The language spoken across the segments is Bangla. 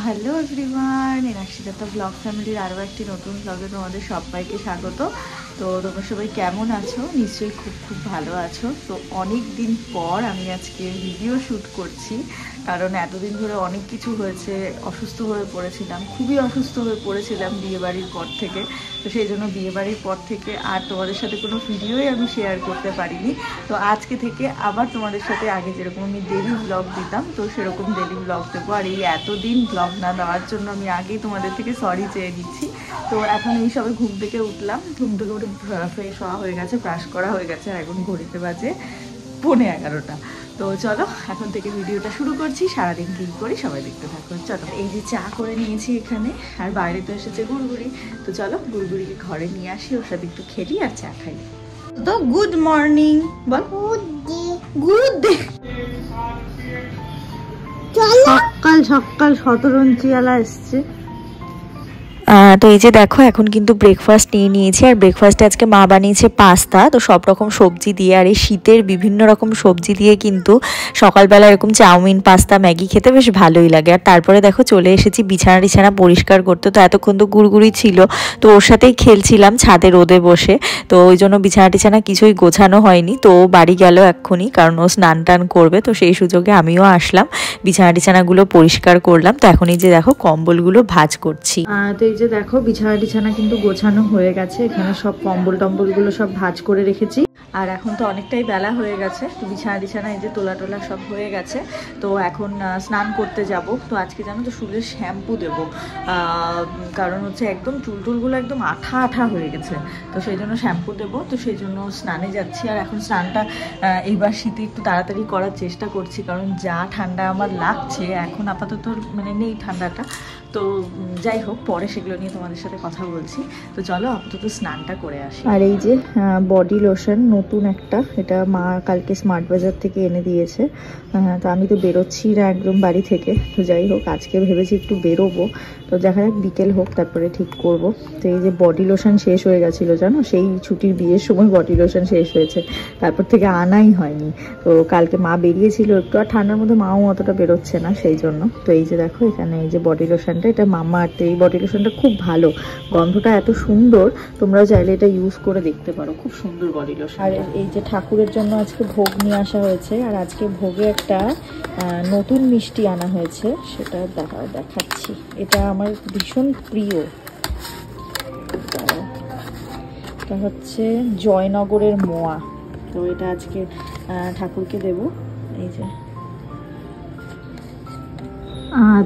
হ্যালো এভরিওয়ান, এনাক্ষিতা ব্লগ ফ্যামিলির আরও একটি নতুন ব্লগে তোমাদের সবাইকে স্বাগত। তো তোমরা সবাই কেমন আছো? নিশ্চয়ই খুব খুব ভালো আছো। তো অনেক দিন পর আমি আজকে ভিডিও শ্যুট করছি, কারণ এতদিন ধরে অনেক কিছু হয়েছে। অসুস্থ হয়ে পড়েছিলাম, খুবই অসুস্থ হয়ে পড়েছিলাম বিয়েবাড়ির পর থেকে। তো সেই জন্য বিয়েবাড়ির পর থেকে আর তোমাদের সাথে কোনো ভিডিওই আমি শেয়ার করতে পারিনি। তো আজকে থেকে আবার তোমাদের সাথে আগে যেরকম আমি ডেলি ব্লগ দিতাম, তো সেরকম ডেলি ব্লগ দেবো। আর এই এতদিন ব্লগ না দেওয়ার জন্য আমি আগেই তোমাদের থেকে সরি চেয়ে দিচ্ছি। তো এখন এই সবে ঘুম থেকে উঠলাম, ঘুম থেকে উঠে ফ্রেশ হওয়া হয়ে গেছে, ব্রাশ করা হয়ে গেছে, আর এখন ঘড়িতে বাজে 11:30। তো চলো এখন থেকে ভিডিওটা শুরু করছি। সারাদিন কী করি সবাই দেখতে থাকো। চলো, এই যে চা করে নিয়েছি এখানে, আর বাইরে তো এসেছে গুড়গুড়ি। তো চলো গুড়গুড়িকে ঘরে নিয়ে আসি, ওর সাথে একটু খেলি আর চা খাই। তো গুড মর্নিং বল। Good day. সকাল সকাল শতরঞ্চিওয়ালা এসছে। তো এই যে দেখো, এখন কিন্তু ব্রেকফাস্ট নিয়ে নিয়েছি। আর ব্রেকফাস্টে আজকে মা বানিয়েছে পাস্তা, তো সব রকম সবজি দিয়ে। আর এই শীতের বিভিন্ন রকম সবজি দিয়ে কিন্তু সকালবেলা এরকম চাউমিন, পাস্তা, ম্যাগি খেতে বেশ ভালোই লাগে। আর তারপরে দেখো চলে এসেছি বিছানা পরিষ্কার করতে। তো এতক্ষণ তো গুড়গুড়ি ছিল, তো ওর সাথেই খেলছিলাম ছাদে রোদে বসে। তো ওই জন্য বিছানা কিছুই গোছানো হয়নি। তো বাড়ি গেল এক্ষুনি, কারণ ও স্নান টান করবে। তো সেই সুযোগে আমিও আসলাম, বিছানাগুলো পরিষ্কার করলাম। তো এখন এই যে দেখো কম্বলগুলো ভাঁজ করছি। তো এই যে দেখো বিছানা কিন্তু গোছানো হয়ে গেছে। এখানে সব কম্বল টম্বলগুলো সব ভাঁজ করে রেখেছি। আর এখন তো অনেকটাই বেলা হয়ে গেছে, তো বিছানা এই যে তোলা সব হয়ে গেছে। তো এখন স্নান করতে যাব। তো আজকে জানো তো চুলের শ্যাম্পু দেবো, কারণ হচ্ছে একদম চুলগুলো একদম আঠা হয়ে গেছে। তো সেই জন্য শ্যাম্পু দেবো, তো সেই জন্য স্নানে যাচ্ছি। আর এখন স্নানটা এইবার শীতে একটু তাড়াতাড়ি করার চেষ্টা করছি, কারণ যা ঠান্ডা আমার লাগছে এখন আপাতত মানে নেই ঠান্ডাটা। তো যাই হোক, পরে সেগুলো নিয়ে তোমাদের সাথে কথা বলছি। তো চলো আপাতত স্নানটা করে আসি। আর এই যে বডি লোশন নতুন একটা, এটা মা কালকে স্মার্ট বাজার থেকে এনে দিয়েছে। তো আমি তো বেরোচ্ছি না একদম বাড়ি থেকে। তো যাই হোক, আজকে ভেবেছি একটু বেরোবো। তো দেখা যাক, বিকেল হোক তারপরে ঠিক করব। তো এই যে বডি লোশন শেষ হয়ে গেছিলো জানো, সেই ছুটির বিয়ের সময় বডি লোশন শেষ হয়েছে, তারপর থেকে আনাই হয়নি। তো কালকে মা বেরিয়েছিল একটু, আর ঠান্ডার মধ্যে মাও অতটা বেরোচ্ছে না সেই জন্য। তো এই যে দেখো এখানে এই যে বডি লোশনটা, এটা মামাআর্থ। এই বডি লোশনটা খুব ভালো, গন্ধটা এত সুন্দর, তোমরাও চাইলে এটা ইউজ করে দেখতে পারো, খুব সুন্দর বডি লোশন। আর এই যে ঠাকুরের জন্য আজকে ভোগ নিয়ে আসা হয়েছে। আর আজকে ভোগে একটা নতুন মিষ্টি আনা হয়েছে, সেটা দেখাচ্ছি। এটা আমার ভীষণ প্রিয়, এটা হচ্ছে জয়নগরের মোয়া। তো এটা আজকে ঠাকুরকে দেব। এই যে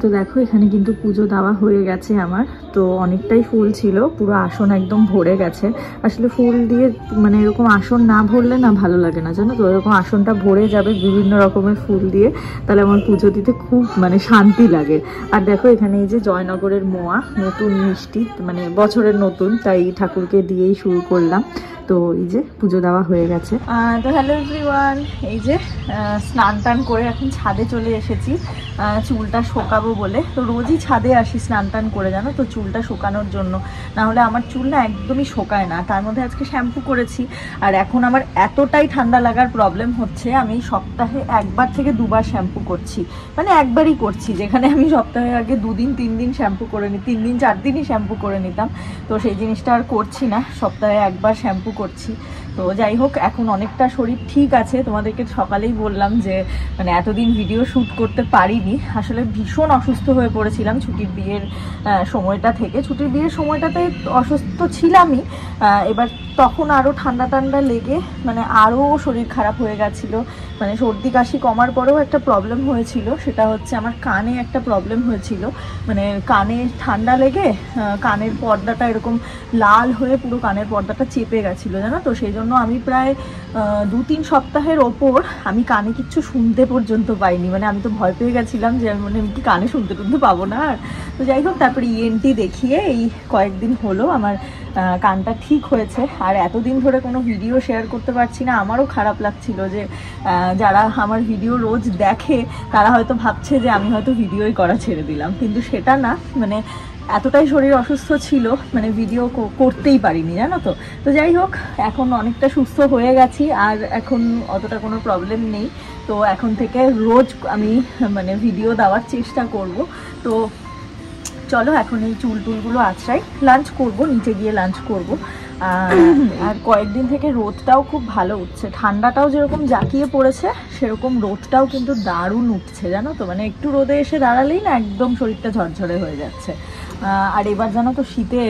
তো দেখো এখানে কিন্তু পুজো দেওয়া হয়ে গেছে আমার। তো অনেকটাই ফুল ছিল, পুরো আসন একদম ভরে গেছে। আসলে ফুল দিয়ে মানে এরকম আসন না ভরলে না ভালো লাগে না, জানো তো। এরকম আসনটা ভরে যাবে বিভিন্ন রকমের ফুল দিয়ে, তাহলে আমার পুজো দিতে খুব মানে শান্তি লাগে। আর দেখো এখানে এই যে জয়নগরের মোয়া, নতুন মিষ্টি, মানে বছরের নতুন, তাই ঠাকুরকে দিয়েই শুরু করলাম। তো এই যে পুজো দেওয়া হয়ে গেছে। তো হ্যালো এভরিওয়ান, এই যে স্নান টান করে এখন ছাদে চলে এসেছি চুলটা শোকাবো বলে। তো রোজই ছাদে আসি স্নান টান করে, জানো তো, চুলটা শোকানোর জন্য। না হলে আমার চুল না একদমই শোকায় না। তার মধ্যে আজকে শ্যাম্পু করেছি। আর এখন আমার এতটাই ঠান্ডা লাগার প্রবলেম হচ্ছে, আমি সপ্তাহে 1বার থেকে 2বার শ্যাম্পু করছি। মানে একবারই করছি, যেখানে আমি সপ্তাহে আগে 2 দিন 3 দিন শ্যাম্পু করে 3 দিন 4 দিনই শ্যাম্পু করে নিতাম। তো সেই জিনিসটা আর করছি না, সপ্তাহে 1বার শ্যাম্পু করছি। তো যাই হোক, এখন অনেকটা শরীর ঠিক আছে। তোমাদেরকে সকালেই বললাম যে মানে এতদিন ভিডিও শ্যুট করতে পারিনি, আসলে ভীষণ অসুস্থ হয়ে পড়েছিলাম ছুটির বিয়ের সময়টা থেকে। ছুটির বিয়ের সময়টাতে অসুস্থ ছিলামই, এবার তখন আরও ঠান্ডা লেগে মানে আরও শরীর খারাপ হয়ে গেছিলো। মানে সর্দি কাশি কমার পরেও একটা প্রবলেম হয়েছিল, সেটা হচ্ছে আমার কানে একটা প্রবলেম হয়েছিল। মানে কানে ঠান্ডা লেগে কানের পর্দাটা এরকম লাল হয়ে পুরো কানের পর্দাটা চেপে গেছিলো, জানো তো। সেই জন্য আমি প্রায় 2-3 সপ্তাহের ওপর আমি কানে কিচ্ছু শুনতে পর্যন্ত পাইনি। মানে আমি তো ভয় পেয়ে গেছিলাম যে মানে আমি কি কানে শুনতে পাবো না। আর তো যাই হোক, তারপরে ইএনটি দেখিয়ে এই কয়েকদিন হলো আমার কানটা ঠিক হয়েছে। আর এতদিন ধরে কোনো ভিডিও শেয়ার করতে পারছি না, আমারও খারাপ লাগছিল যে যারা আমার ভিডিও রোজ দেখে তারা হয়তো ভাবছে যে আমি হয়তো ভিডিওই করা ছেড়ে দিলাম, কিন্তু সেটা না। মানে এতটাই শরীর অসুস্থ ছিল মানে ভিডিও করতেই পারিনি জানো তো। তো যাই হোক, এখন অনেকটা সুস্থ হয়ে গেছি আর এখন অতটা কোনো প্রবলেম নেই। তো এখন থেকে রোজ আমি মানে ভিডিও দেওয়ার চেষ্টা করব। তো চলো এখন এই চুল টুলগুলো আছড়াই, লাঞ্চ করব, নিচে গিয়ে লাঞ্চ করব। আর কয়েকদিন থেকে রোদটাও খুব ভালো উঠছে, ঠান্ডাটাও যেরকম জাঁকিয়ে পড়েছে সেরকম রোদটাও কিন্তু দারুণ উঠছে জানো তো। মানে একটু রোদে এসে দাঁড়ালেই না একদম শরীরটা ঝরঝরে হয়ে যাচ্ছে। আর এবার জানো তো শীতে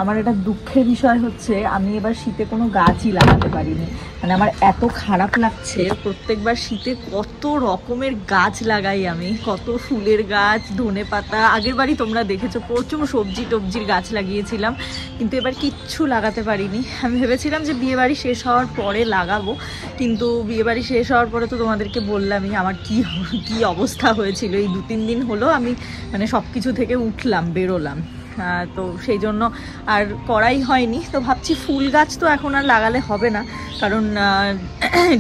আমার একটা দুঃখের বিষয় হচ্ছে আমি এবার শীতে কোনো গাছই লাগাতে পারিনি। মানে আমার এত খারাপ লাগছে, প্রত্যেকবার শীতে কত রকমের গাছ লাগাই আমি, কত ফুলের গাছ, ধনে পাতা, আগের বারই তোমরা দেখেছো প্রচুর সবজি টবজির গাছ লাগিয়েছিলাম, কিন্তু এবার কিচ্ছু লাগাতে পারিনি। আমি ভেবেছিলাম যে বিয়েবাড়ি শেষ হওয়ার পরে লাগাবো, কিন্তু বিয়েবাড়ি শেষ হওয়ার পরে তো তোমাদেরকে বললামই আমার কি অবস্থা হয়েছিল। এই 2-3 দিন হলো আমি মানে সব কিছু থেকে উঠলাম, বেরোলাম, তো সেই জন্য আর করাই হয়নি। তো ভাবছি ফুল গাছ তো এখন আর লাগালে হবে না, কারণ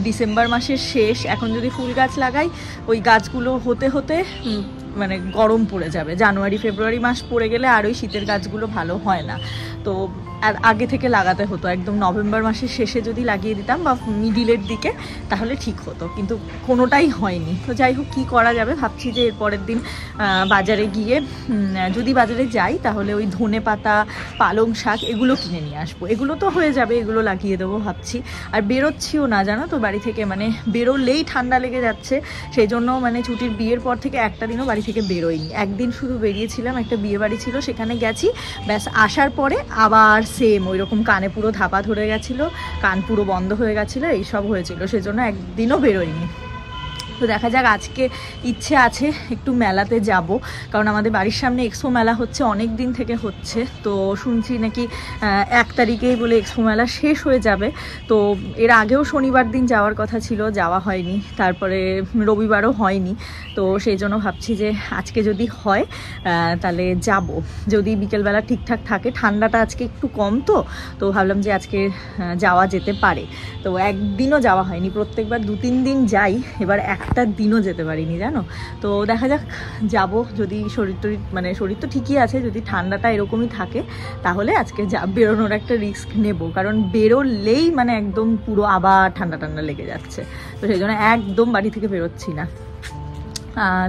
ডিসেম্বর মাসের শেষ, এখন যদি ফুল গাছ লাগাই ওই গাছগুলো হতে হতে মানে গরম পড়ে যাবে, জানুয়ারি ফেব্রুয়ারি মাস পড়ে গেলে আর ওই শীতের গাছগুলো ভালো হয় না। তো আর আগে থেকে লাগাতে হতো, একদম নভেম্বর মাসের শেষে যদি লাগিয়ে দিতাম বা মিডিলের দিকে তাহলে ঠিক হতো, কিন্তু কোনোটাই হয়নি। তো যাই হোক কী করা যাবে, ভাবছি যে এর পরের দিন বাজারে গিয়ে যদি বাজারে যাই তাহলে ওই ধনে পাতা, পালং শাক এগুলো কিনে নিয়ে আসবো, এগুলো তো হয়ে যাবে, এগুলো লাগিয়ে দেবো ভাবছি। আর বেরোচ্ছিও না জানো তো বাড়ি থেকে, মানে বেরোলেই ঠান্ডা লেগে যাচ্ছে, সেই জন্য মানে ছুটির বিয়ের পর থেকে একটা দিনও বাড়ি থেকে বেরোইনি। একদিন শুধু বেরিয়েছিলাম, একটা বিয়ে বাড়ি ছিল সেখানে গেছি, ব্যাস আসার পরে আবার সেম ওই রকম কানে পুরো ধাপা ধরে গেছিলো, কান পুরো বন্ধ হয়ে গেছিলো, এইসব হয়েছিল, সেজন্য একদিনও বেরোইনি। তো দেখা যাক, আজকে ইচ্ছে আছে একটু মেলাতে যাব, কারণ আমাদের বাড়ির সামনে এক্সপো মেলা হচ্ছে, অনেক দিন থেকে হচ্ছে। তো শুনছি নাকি 1 তারিখেই বলে এক্সপো মেলা শেষ হয়ে যাবে। তো এর আগেও শনিবার দিন যাওয়ার কথা ছিল, যাওয়া হয়নি, তারপরে রবিবারও হয়নি। তো সেই জন্য ভাবছি যে আজকে যদি হয় তাহলে যাব, যদি বিকেলবেলা ঠিকঠাক থাকে। ঠান্ডাটা আজকে একটু কম, তো ভাবলাম যে আজকে যাওয়া যেতে পারে। তো একদিনও যাওয়া হয়নি, প্রত্যেকবার 2-3 দিন যাই, এবার একটা দিনও যেতে পারিনি জানো। তো দেখা যাক, যাব, যদি শরীর তো ঠিকই আছে, যদি ঠান্ডাটা এরকমই থাকে তাহলে আজকে বেরোনোর একটা রিস্ক নেব, কারণ বেরোলেই মানে একদম পুরো আবার ঠান্ডা লেগে যাচ্ছে। তো সেই জন্য একদম বাড়ি থেকে বেরোচ্ছি না।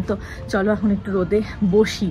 তো চলো এখন একটু রোদে বসি,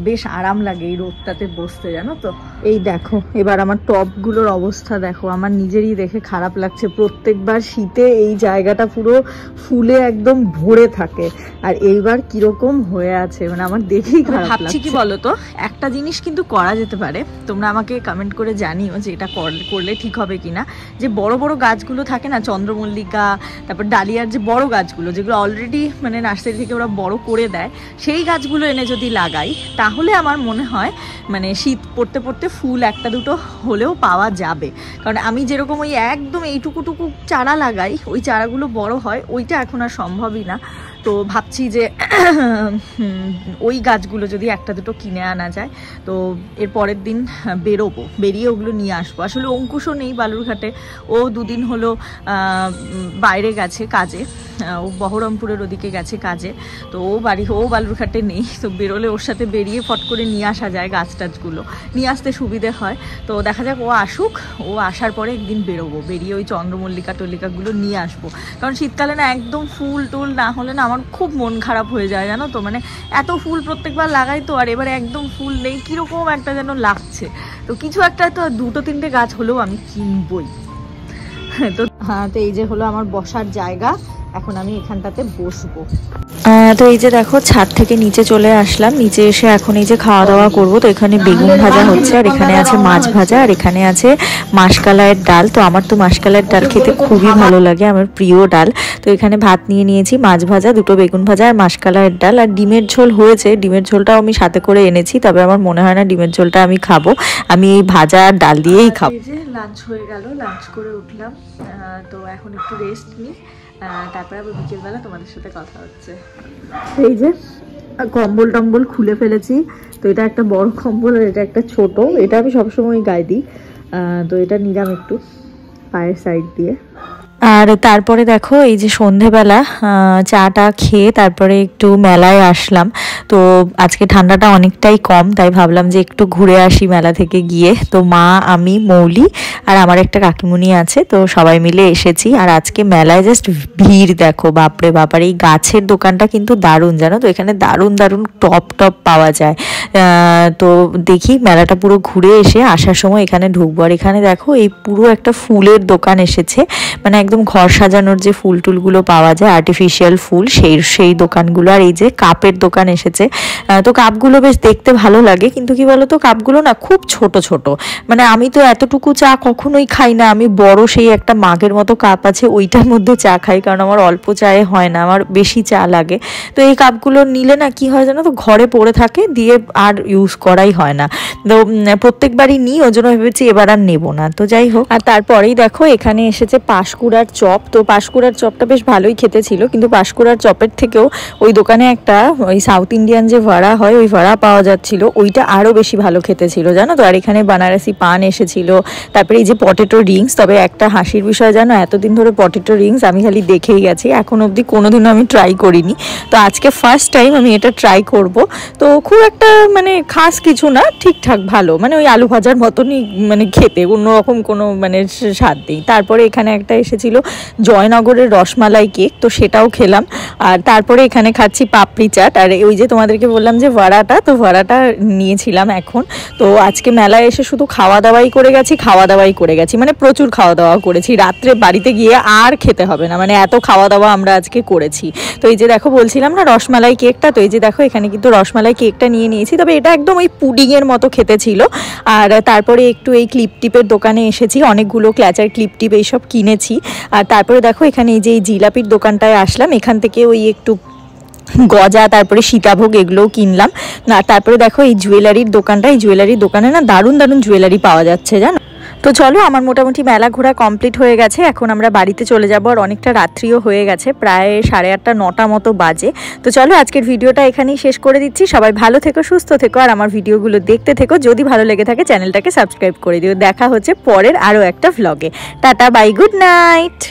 বেশ আরাম লাগে এই রোদটাতে বসতে জানো তো। এই দেখো এবার আমার টপগুলোর অবস্থা দেখো, আমার নিজেরই দেখে খারাপ লাগছে, প্রত্যেকবার শীতে এই জায়গাটা পুরো ফুলে একদম ভরে থাকে, আর এইবার কিরকম হয়ে আছে, মানে আমার দেখেই খারাপ লাগছে। ভাবছি কি বলো তো, একটা জিনিস কিন্তু করা যেতে পারে, তোমরা আমাকে কমেন্ট করে জানিও যে এটা করলে ঠিক হবে কিনা। যে বড় বড় গাছগুলো থাকে না, চন্দ্রমল্লিকা, তারপর ডালিয়ার যে বড় গাছগুলো, যেগুলো অলরেডি মানে নার্সারি থেকে ওরা বড় করে দেয়, সেই গাছগুলো এনে যদি লাগাই তাহলে আমার মনে হয় মানে শীত পড়তে পড়তে ফুল একটা দুটো হলেও পাওয়া যাবে। কারণ আমি যেরকম ওই একদম এইটুকুটুকু চারা লাগাই, ওই চারাগুলো বড় হয়, ওইটা এখন আর সম্ভবই না। তো ভাবছি যে ওই গাছগুলো যদি একটা দুটো কিনে আনা যায়, তো এর পরের দিন বেরিয়ে ওগুলো নিয়ে আসবো। আসলে অঙ্কুশও নেই বালুরঘাটে, ও 2 দিন হলো বাইরে গেছে কাজে, ও বহরমপুরের ওদিকে গেছে কাজে, তো ও বালুরঘাটে নেই। তো বেরোলে ওর সাথে বেরিয়ে ফট করে নিয়ে আসা যায়, গাছ টাছগুলো নিয়ে আসতে সুবিধে হয়। তো দেখা যাক, ও আসুক, ও আসার পরে একদিন বেরিয়ে ওই চন্দ্রমল্লিকা টল্লিকাগুলো নিয়ে আসবো। কারণ শীতকালে না একদম ফুল টুল না হলে না আমার খুব মন খারাপ হয়ে যায় জানো তো। মানে এত ফুল প্রত্যেকবার লাগাই তো, আর এবারে একদম ফুল নেই, কিরকম একটা যেন লাগছে। তো কিছু একটা তো 2-3টে গাছ হলেও আমি কিনবই। তো তো এই যে হলো আমার বসার জায়গা, এখন আমি এখানটাতে বসবো। তো এই যে দেখো ছাদ থেকে নিচে চলে আসলাম, নিচে এসে এখন এই যে খাওয়া দাওয়া করবো। তো এখানে বেগুন ভাজা হচ্ছে, আর এখানে আছে মাছ ভাজা, আর এখানে আছে মাসকালাইয়ের ডাল। তো আমার তো মাসকালাইয়ের ডাল খেতে খুবই ভালো লাগে, আমার প্রিয় ডাল। তো এখানে ভাত নিয়ে নিয়েছি, মাছ ভাজা, 2টো বেগুন ভাজা আর মাসকালাইয়ের ডাল, আর ডিমের ঝোল হয়েছে। ডিমের ঝোলটাও আমি সাথে করে এনেছি, তবে আমার মনে হয় না ডিমের ঝোলটা আমি খাবো, আমি এই ভাজা আর ডাল দিয়েই খাবো। এই যে লাঞ্চ হয়ে গেল, লাঞ্চ করে উঠলাম, তো এখন একটু রেস্ট নিই, তারপরে আবার বিকেলবেলা তোমাদের সাথে কথা হচ্ছে। এই যে কম্বল টম্বল খুলে ফেলেছি, তো এটা একটা বড় কম্বল আর এটা একটা ছোট, এটা আমি সবসময় গায়ে দিই। তো এটা নিলাম একটু পায়ের সাইড দিয়ে। আর তারপরে দেখো এই যে সন্ধেবেলা চাটা খেয়ে তারপরে একটু মেলায় আসলাম। তো আজকে ঠান্ডাটা অনেকটাই কম, তাই ভাবলাম যে একটু ঘুরে আসি মেলা থেকে গিয়ে। তো মা, আমি, মৌলি আর আমার একটা কাকিমুনি আছে, তো সবাই মিলে এসেছি। আর আজকে মেলায় জাস্ট ভিড় দেখো, বাপরে বাপার। এই গাছের দোকানটা কিন্তু দারুণ, জানো তো, এখানে দারুণ দারুণ টপ পাওয়া যায়। তো দেখি মেলাটা পুরো ঘুরে এসে আসার সময় এখানে ঢুকবো। আর এখানে দেখো এই পুরো একটা ফুলের দোকান এসেছে, মানে একদম ঘর সাজানোর যে ফুল টুলগুলো পাওয়া যায়, আর্টিফিশিয়াল ফুল, সেই দোকানগুলো। আর এই যে কাপের দোকান এসেছে। তো কাপগুলো বেশ দেখতে ভালো লাগে, কিন্তু কি বলতো, কাপগুলো না খুব ছোট ছোট। মানে আমি তো এতটুকু চা কখনোই খাই না, আমি বড় সেই একটা মাগের মতো কাপ আছে ওইটার মধ্যে চা খাই, কারণ আমার অল্প চায়ে হয় না, আমার বেশি চা লাগে। তো এই কাপগুলো নিলে না কি হয় জানো তো, ঘরে পড়ে থাকে, দিয়ে আর ইউজ করাই হয় না। তো প্রত্যেকবারই নিই, ওই জন্য ভেবেছি এবার আর নেবো না। তো যাই হোক, আর তারপরেই দেখো এখানে এসেছে পাঁশকুড়ার চপ। তো পাঁশকুড়ার চপটা বেশ ভালোই খেতে ছিল, কিন্তু পাঁশকুড়ার চপের থেকেও ওই দোকানে একটা ওই সাউথ ইন্ডিয়ান যে ভাড়া হয়, ওই ভাড়া পাওয়া যাচ্ছিল, ওইটা আরও বেশি ভালো খেতে ছিল, জানো তো। আর এখানে বানারসি পান এসেছিল, তারপরে এই যে পটেটো রিংস। তবে একটা হাসির বিষয় জানো, এতদিন ধরে পটেটো রিংস আমি খালি দেখেই গেছি, এখন অবধি কোনোদিনও আমি ট্রাই করিনি। তো আজকে ফার্স্ট টাইম আমি এটা ট্রাই করব। তো খুব একটা মানে খাস কিছু না, ঠিকঠাক ভালো, মানে ওই আলু ভাজার মতনই মানে খেতে, অন্যরকম কোনো মানে স্বাদ নেই। তারপরে এখানে একটা এসেছিল জয়নগরের রসমালাই কেক, তো সেটাও খেলাম। আর তারপরে এখানে খাচ্ছি পাপড়ি চাট। আর ওই যে তোমাদেরকে বললাম যে ভাড়াটা, তো ভাড়াটা নিয়েছিলাম এখন। তো আজকে মেলায় এসে শুধু খাওয়া দাওয়াই করে গেছি, মানে প্রচুর খাওয়া দাওয়া করেছি। রাত্রে বাড়িতে গিয়ে আর খেতে হবে না, মানে এত খাওয়া দাওয়া আমরা আজকে করেছি। তো এই যে দেখো বলছিলাম না রসমালাই কেকটা, তো এই যে দেখো এখানে কিন্তু রসমালাই কেকটা নিয়েছি। তবে এটা একদম ওই পুডিংয়ের মতো খেতে ছিল। আর তারপরে একটু এই ক্লিপ টিপের দোকানে এসেছি, অনেকগুলো ক্ল্যাচার ক্লিপ টিপ এইসব কিনেছি। আর তারপরে দেখো এখানে এই যে এই জিলাপির দোকানটায় আসলাম, এখান থেকে ওই একটু গজা, তারপরে সীতাভোগ এগুলোও কিনলাম। আর তারপরে দেখো এই জুয়েলারির দোকানটা, এই জুয়েলারির দোকানে না দারুণ দারুণ জুয়েলারি পাওয়া যাচ্ছে, জানো। তো চলো, আমার মোটামুটি মেলা ঘোরা কমপ্লিট হয়ে গেছে, এখন আমরা বাড়িতে চলে যাবো। আর অনেকটা রাত্রিও হয়ে গেছে, প্রায় 8:30 9টা মতো বাজে। তো চলো আজকের ভিডিওটা এখানেই শেষ করে দিচ্ছি। সবাই ভালো থেকো, সুস্থ থেকো, আর আমার ভিডিওগুলো দেখতে থেকো। যদি ভালো লেগে থাকে চ্যানেলটাকে সাবস্ক্রাইব করে দিও। দেখা হচ্ছে পরের আরও একটা ভ্লগে। টাটা, বাই, গুড নাইট।